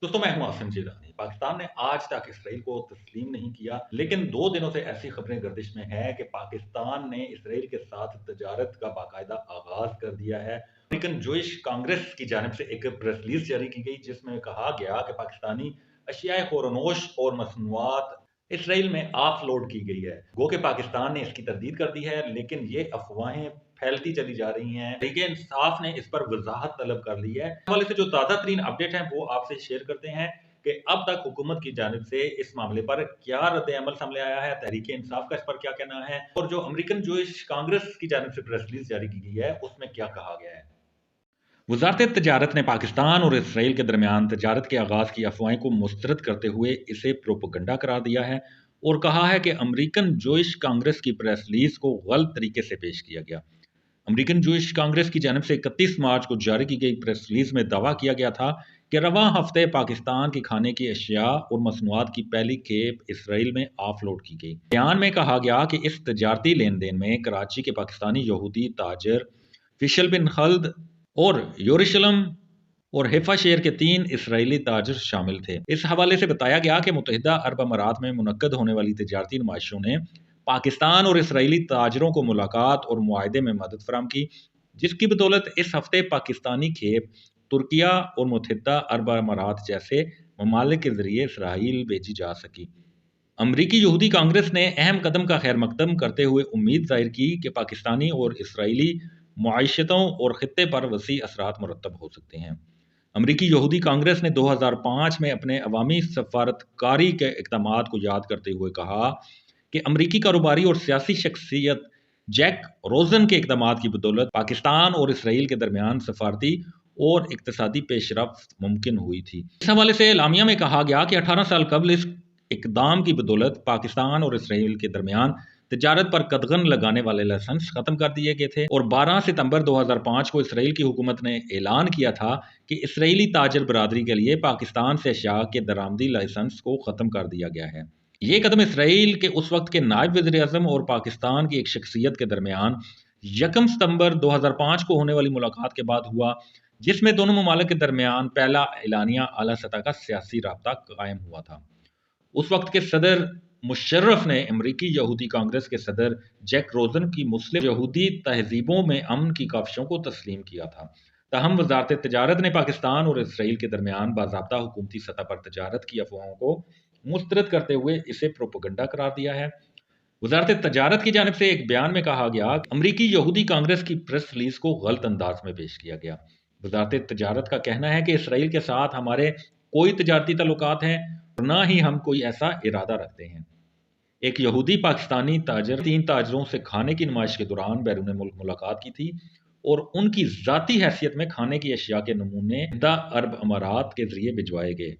दोस्तों, मैं हूं आसिम जिलानी। पाकिस्तान ने आज तक इसराइल को तस्लीम नहीं किया, लेकिन 2 दिनों से ऐसी खबरें गर्दिश में है कि पाकिस्तान ने इसराइल के साथ तजारत का बाकायदा आगाज़ कर दिया है। अमेरिकन जूइश कांग्रेस की जानिब से एक प्रेस रिलीज़ जारी की गई, जिसमें कहा गया कि पाकिस्तानी अशियाए ख़ोरनोश और मसनूआत इसराइल में ऑफलोड की गई है। गो कि पाकिस्तान ने इसकी तरदीद कर दी है, लेकिन ये अफ़वाहें फैलती चली जा रही हैं। तहरीक इंसाफ ने इस पर वजाहत तलब कर ली है। इस हवाले से जो ताज़ा तरीन अपडेट हैं वो आपसे शेयर करते हैं कि अब तक हुकूमत की जानिब से इस मामले पर क्या रद्द-ए-अमल सामने आया है, तहरीक इंसाफ का इस पर क्या कहना है और जो अमेरिकन जूइश कांग्रेस की जानिब से प्रेस रिलीज़ जारी की गई है उसमें क्या कहा गया है। वजारत तजारत ने पाकिस्तान और इसराइल के दरमियान तजारत के आगाज़ की अफवाहें को मुस्तरद करते हुए इसे प्रोपगंडा करार दिया है और कहा है कि अमेरिकन जूइश कांग्रेस की प्रेस रिलीज़ को गलत तरीके से पेश किया गया। अमेरिकन जूइश कांग्रेस की जानिब से 31 मार्च को जारी की गई प्रेस रिलीज में दावा किया गया था कि रवां हफ्ते पाकिस्तान की खाने की अशिया और मसनूआत की पहली खेप इसराइल में ऑफलोड की गई। बयान में कहा गया कि इस तजारती लेन देन में कराची के पाकिस्तानी यहूदी ताजर फिशल बिन खल्द और यरूशलेम और हेफा शहर के 3 इसराइली ताजर शामिल थे। इस हवाले से बताया गया कि मुत्तहिदा अरब अमारात में मुनक्कद होने वाली तजारती नुमाइशों ने पाकिस्तान और इसराइली ताजरों को मुलाकात और मुआहदे में मदद फराहम की, जिसकी बदौलत इस हफ्ते पाकिस्तानी खेप तुर्किया और मुत्तहिदा अरब अमारात जैसे ममालिक के जरिए इसराइल भेजी जा सकी। अमरीकी यहूदी कांग्रेस ने अहम कदम का खैर मकदम करते हुए उम्मीद जाहिर की कि पाकिस्तानी और इसराइली मुआशतों और खित्ते पर वसी असरात मुरतब हो सकते हैं। अमरीकी यहूदी कांग्रेस ने 2005 में अपने अवामी सफारतकारी के इक़दामात को याद करते हुए कहा कि अमरीकी कारोबारी और सियासी शख्सियत जैक रोजन के इक़दामात की बदौलत पाकिस्तान और इसराइल के दरमियान सफारती और इक़्तिसादी पेशरफ्त मुमकिन हुई थी। इस हवाले से एलामिया में कहा गया कि 18 साल कबल इस इकदाम की बदौलत पाकिस्तान और इसराइल के दरमियान तजारत पर कदगन लगाने वाले लाइसेंस खत्म कर दिए गए थे और 12 सितंबर 2005 को इसराइल की हुकूमत ने ऐलान किया था कि इसराइली ताजर बरादरी के लिए पाकिस्तान से अशिया के दरामदी लाइसेंस को ख़त्म कर दिया गया है। ये कदम इसराइल के उस वक्त के नायब वज़ीर-ए-आज़म और पाकिस्तान की एक शख्सियत के दरमियान 1 सितंबर 2005 को होने वाली मुलाकात के बाद हुआ, जिसमें दोनों ममालिक के दरमियान पहला एलानिया आला सतह का सियासी राब्ता कायम हुआ था। उस वक्त के सदर मुशर्रफ ने अमरीकी यहूदी कांग्रेस के सदर जैक रोजन की मुस्लिम यहूदी तहजीबों में अमन की काविशों को तस्लीम किया था। ताहम वजारत तजारत ने पाकिस्तान और इसराइल के दरमियान बाज़ाब्ता हुकूमती सतह पर तजारत की अफवाहों को मुस्तरद करते हुए इसे प्रोपगंडा करार दिया है। वजारत तजारत की जानिब से एक बयान में कहा गया अमरीकी यहूदी कांग्रेस की प्रेस रिलीज को गलत अंदाज में पेश किया गया। वजारत तजारत का कहना है कि इसराइल के साथ हमारे कोई तजारती ताल्लुकात हैं और ना ही हम कोई ऐसा इरादा रखते हैं। एक यहूदी पाकिस्तानी ताजर 3 ताजरों से खाने की नुमाइश के दौरान बैरून मुल्क मुलाकात की थी और उनकी ज़ाती हैसियत में खाने की अशिया के नमूने अरब अमारात के जरिए भिजवाए गए।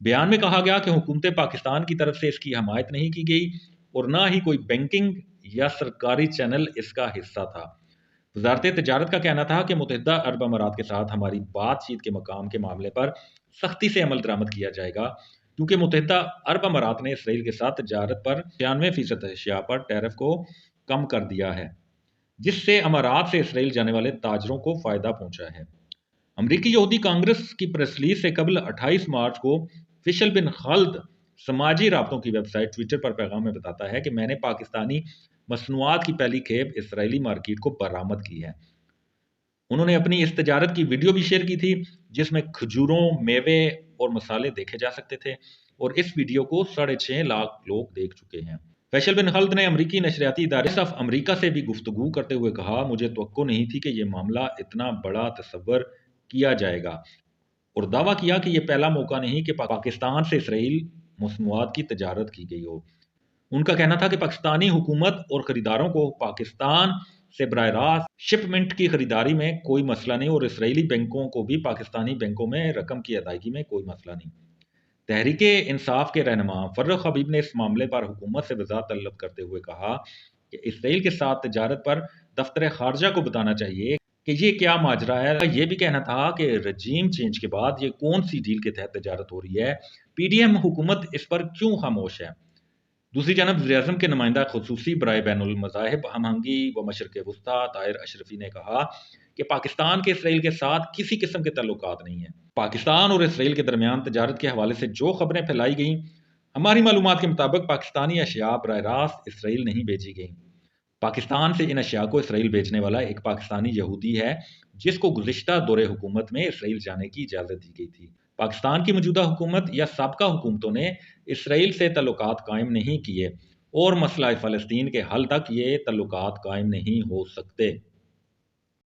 बयान में कहा गया कि हुकूमत पाकिस्तान की तरफ से इसकी हमायत नहीं की गई और ना ही कोई बैंकिंग या सरकारी चैनल इसका हिस्सा था। वजारत तजारत का कहना था कि मुत्तहिदा अरब अमारात के साथ हमारी बातचीत के मकाम के मामले पर सख्ती से अमल दरामद किया जाएगा, क्योंकि मुत्तहिदा अरब अमारात ने इसराइल के साथ तजारत पर 96% अशिया पर टैरिफ को कम कर दिया है, जिससे अमारात से इसराइल जाने वाले ताजरों को फ़ायदा पहुंचा है। अमरीकी यहूदी कांग्रेस की प्रेस रिलीज से कबल 28 मार्च को फिशल बिन खल्द समाजी राब्तों की वेबसाइट ट्विटर पर पैगाम में बताता है कि मैंने पाकिस्तानी मसनूआत की पहली खेप इसराइली मार्केट को बरामद की है। उन्होंने अपनी इस तजारत की वीडियो भी शेयर की थी, जिसमें खजूरों, मेवे और मसाले देखे जा सकते थे और इस वीडियो को 6.5 लाख लोग देख चुके हैं। फैसल बिन खल्द ने अमरीकी नशरियाती इदारे ऑफ अमरीका से भी गुफ्तगू करते हुए कहा, मुझे तवक्को नहीं थी कि यह मामला इतना बड़ा तसव्वुर किया जाएगा और दावा किया कि यह पहला मौका नहीं कि पाकिस्तान से इसराइल मसनूआत की तजारत की गई हो। उनका कहना था कि पाकिस्तानी हुकूमत और खरीदारों को पाकिस्तान से बराह रास्त शिपमेंट की खरीदारी में कोई मसला नहीं और इसराइली बैंकों को भी पाकिस्तानी बैंकों में रकम की अदायगी में कोई मसला नहीं। तहरीक इंसाफ के रहनुमा फर्रुख हबीब ने इस मामले पर हुकूमत से वजाहत तलब करते हुए कहा कि इसराइल के साथ तजारत पर दफ्तर खारजा को बताना चाहिए कि ये क्या माजरा है। ये भी कहना था कि रजीम चेंज के बाद ये कौन सी डील के तहत तजारत हो रही है, पीडीएम हुकूमत इस पर क्यों खामोश है। दूसरी जानब वज़ीर-ए-आज़म के नुमाइंदा खुसूसी बराए बैनुल मज़ाहिब हमहंगी व मशरिक़ वस्ता ताहिर अशरफी ने कहा کہ پاکستان کے اسرائیل کے ساتھ کسی قسم کے تعلقات نہیں ہیں۔ پاکستان اور اسرائیل کے درمیان تجارت کے حوالے سے جو خبریں پھیلائی گئیں، ہماری معلومات کے مطابق پاکستانی اشیاء براہ راست اسرائیل نہیں بھیجی گئیں۔ پاکستان سے ان اشیاء کو اسرائیل بھیجنے والا ایک پاکستانی یہودی ہے جس کو گزشتہ دور حکومت میں اسرائیل جانے کی اجازت دی گئی تھی۔ پاکستان کی موجودہ حکومت یا سابقہ حکومتوں نے اسرائیل سے تعلقات قائم نہیں کیے اور مسئلہ فلسطین کے حل تک یہ تعلقات قائم نہیں ہو سکتے۔